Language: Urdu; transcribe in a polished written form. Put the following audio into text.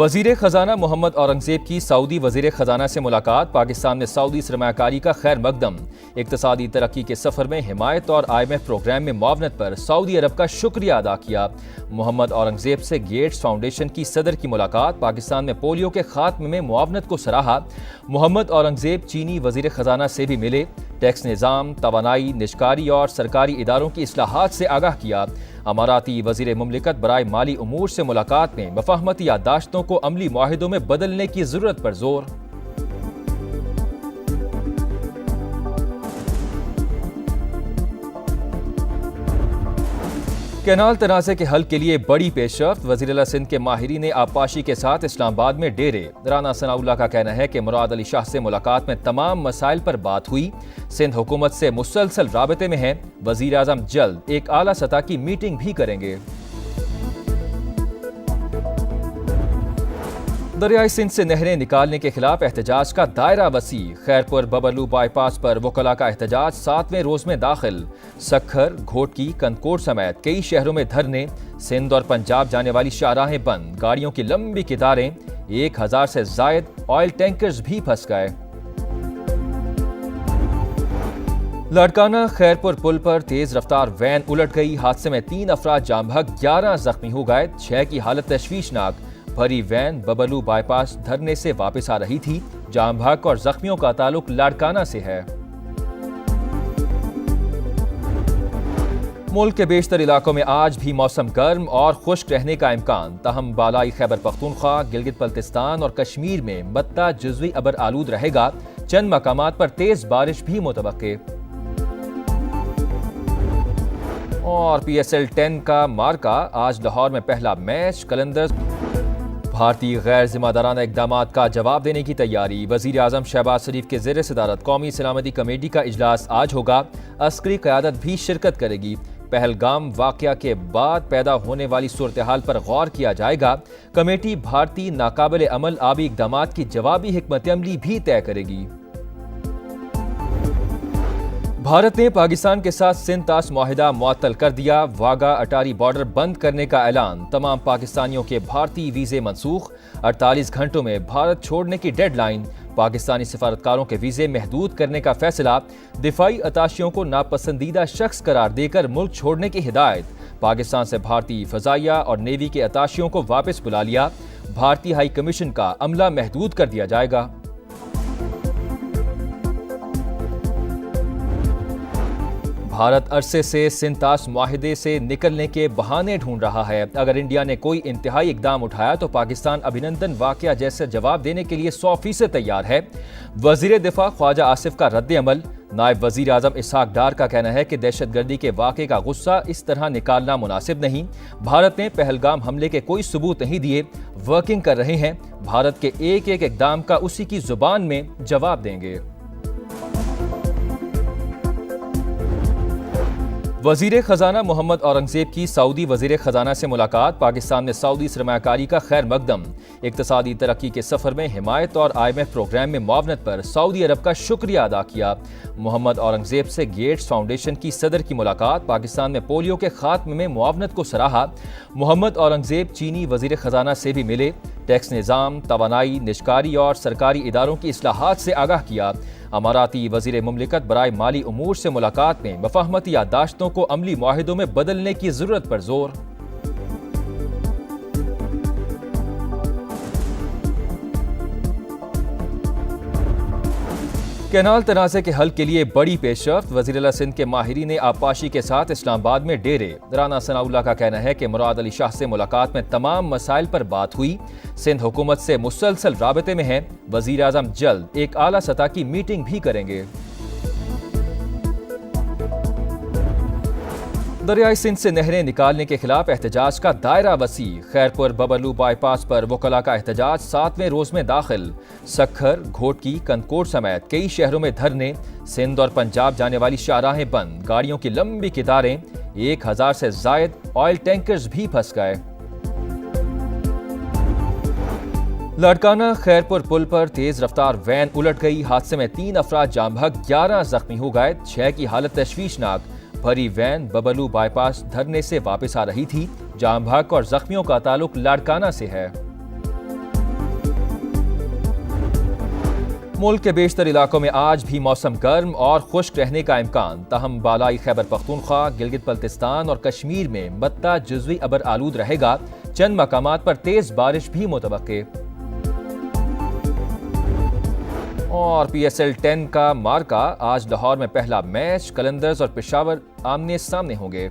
وزیر خزانہ محمد اورنگزیب کی سعودی وزیر خزانہ سے ملاقات، پاکستان میں سعودی سرمایہ کاری کا خیر مقدم، اقتصادی ترقی کے سفر میں حمایت اور IMF پروگرام میں معاونت پر سعودی عرب کا شکریہ ادا کیا۔ محمد اورنگزیب سے گیٹس فاؤنڈیشن کی صدر کی ملاقات، پاکستان میں پولیو کے خاتمے میں معاونت کو سراہا۔ محمد اورنگزیب چینی وزیر خزانہ سے بھی ملے، ٹیکس نظام، توانائی، نجکاری اور سرکاری اداروں کی اصلاحات سے آگاہ کیا۔ اماراتی وزیر مملکت برائے مالی امور سے ملاقات میں مفاہمتی یادداشتوں کو عملی معاہدوں میں بدلنے کی ضرورت پر زور۔ کینال تنازع کے حل کے لیے بڑی پیش رفت، وزیر اعلیٰ سندھ کے ماہرین آبپاشی کے ساتھ اسلام آباد میں ڈیرے۔ رانا ثناء اللہ کا کہنا ہے کہ مراد علی شاہ سے ملاقات میں تمام مسائل پر بات ہوئی، سندھ حکومت سے مسلسل رابطے میں ہیں، وزیر اعظم جلد ایک اعلیٰ سطح کی میٹنگ بھی کریں گے۔ دریائے سندھ سے نہریں نکالنے کے خلاف احتجاج کا دائرہ وسیع، خیرپور ببرلو بائی پاس پر وکلاء کا احتجاج 7ویں روز میں داخل، سکھر، گھوٹکی، کندکوٹ سمیت کئی شہروں میں دھرنے، سندھ اور پنجاب جانے والی شاہراہیں بند، گاڑیوں کی لمبی قطاریں، 1000 سے زائد آئل ٹینکرز بھی پھنس گئے۔ لاڑکانہ خیرپور پل پر تیز رفتار وین الٹ گئی، حادثے میں 3 افراد جاں بحق، 11 زخمی ہو گئے، 6 کی حالت تشویشناک۔ بھری وین ببرلو بائی پاس دھرنے سے واپس آ رہی تھی، جاں بحق اور زخمیوں کا تعلق لاڑکانہ سے ہے۔ ملک کے بیشتر علاقوں میں آج بھی موسم گرم اور خشک رہنے کا امکان، تاہم بالائی خیبر پختونخوا، گلگت بلتستان اور کشمیر میں مدتا جزوی ابر آلود رہے گا، چند مقامات پر تیز بارش بھی متوقع۔ اور PSL 10 کا مارکا، آج لاہور میں پہلا میچ، قلندرز بھارتی غیر ذمہ دارانہ اقدامات کا جواب دینے کی تیاری، وزیر اعظم شہباز شریف کے زیر صدارت قومی سلامتی کمیٹی کا اجلاس آج ہوگا، عسکری قیادت بھی شرکت کرے گی، پہلگام واقعہ کے بعد پیدا ہونے والی صورتحال پر غور کیا جائے گا، کمیٹی بھارتی ناقابل عمل آبی اقدامات کی جوابی حکمت عملی بھی طے کرے گی۔ بھارت نے پاکستان کے ساتھ سندھ طاس معاہدہ معطل کر دیا، واگا اٹاری بارڈر بند کرنے کا اعلان، تمام پاکستانیوں کے بھارتی ویزے منسوخ، 48 گھنٹوں میں بھارت چھوڑنے کی ڈیڈ لائن، پاکستانی سفارتکاروں کے ویزے محدود کرنے کا فیصلہ، دفاعی اتاشیوں کو ناپسندیدہ شخص قرار دے کر ملک چھوڑنے کی ہدایت، پاکستان سے بھارتی فضائیہ اور نیوی کے اتاشیوں کو واپس بلا لیا، بھارتی ہائی کمیشن کا عملہ محدود کر دیا جائے گا۔ بھارت عرصے سے سندھ طاس معاہدے سے نکلنے کے بہانے ڈھونڈ رہا ہے، اگر انڈیا نے کوئی انتہائی اقدام اٹھایا تو پاکستان ابھینندن واقعہ جیسے جواب دینے کے لیے 100% تیار ہے۔ وزیر دفاع خواجہ آصف کا رد عمل، نائب وزیر اعظم اسحاق ڈار کا کہنا ہے کہ دہشت گردی کے واقعے کا غصہ اس طرح نکالنا مناسب نہیں، بھارت نے پہلگام حملے کے کوئی ثبوت نہیں دیے، ورکنگ کر رہے ہیں، بھارت کے ایک ایک اقدام کا اسی کی زبان میں جواب دیں گے۔ وزیر خزانہ محمد اورنگزیب کی سعودی وزیر خزانہ سے ملاقات، پاکستان میں سعودی سرمایہ کاری کا خیر مقدم، اقتصادی ترقی کے سفر میں حمایت اور IMF پروگرام میں معاونت پر سعودی عرب کا شکریہ ادا کیا۔ محمد اورنگزیب سے گیٹس فاؤنڈیشن کی صدر کی ملاقات، پاکستان میں پولیو کے خاتمے میں معاونت کو سراہا۔ محمد اورنگزیب چینی وزیر خزانہ سے بھی ملے، ٹیکس نظام، توانائی، نجکاری اور سرکاری اداروں کی اصلاحات سے آگاہ کیا۔ اماراتی وزیر مملکت برائے مالی امور سے ملاقات میں مفاہمتی یادداشتوں کو عملی معاہدوں میں بدلنے کی ضرورت پر زور۔ کینال تنازع کے حل کے لیے بڑی پیش رفت، وزیر اعلیٰ سندھ کے ماہرین آبپاشی کے ساتھ اسلام آباد میں ڈیرے۔ رانا ثناء اللہ کا کہنا ہے کہ مراد علی شاہ سے ملاقات میں تمام مسائل پر بات ہوئی، سندھ حکومت سے مسلسل رابطے میں ہیں، وزیر اعظم جلد ایک اعلیٰ سطح کی میٹنگ بھی کریں گے۔ دریائے سندھ سے نہریں نکالنے کے خلاف احتجاج کا دائرہ وسیع، خیرپور ببرلو بائی پاس پر وکلاء کا احتجاج 7ویں روز میں داخل، سکھر، گھوٹکی، کندکوٹ سمیت کئی شہروں میں دھرنے، سندھ اور پنجاب جانے والی شاہراہیں بند، گاڑیوں کی لمبی قطاریں، 1000 سے زائد آئل ٹینکرز بھی پھنس گئے۔ لاڑکانہ خیرپور پل پر تیز رفتار وین الٹ گئی، حادثے میں 3 افراد جاں بحق، 11 زخمی ہو گئے، 6 کی حالت تشویشناک۔ بھری وین ببرلو بائی پاس دھرنے سے واپس آ رہی تھی، جاں بحق اور زخمیوں کا تعلق لاڑکانہ سے ہے۔ ملک کے بیشتر علاقوں میں آج بھی موسم گرم اور خشک رہنے کا امکان، تاہم بالائی خیبر پختونخوا، گلگت بلتستان اور کشمیر میں مدتا جزوی ابر آلود رہے گا، چند مقامات پر تیز بارش بھی متوقع۔ اور پی ایس ایل 10 کا مارکا، آج لاہور میں پہلا میچ، قلندرز اور پشاور آمنے سامنے ہوں گے۔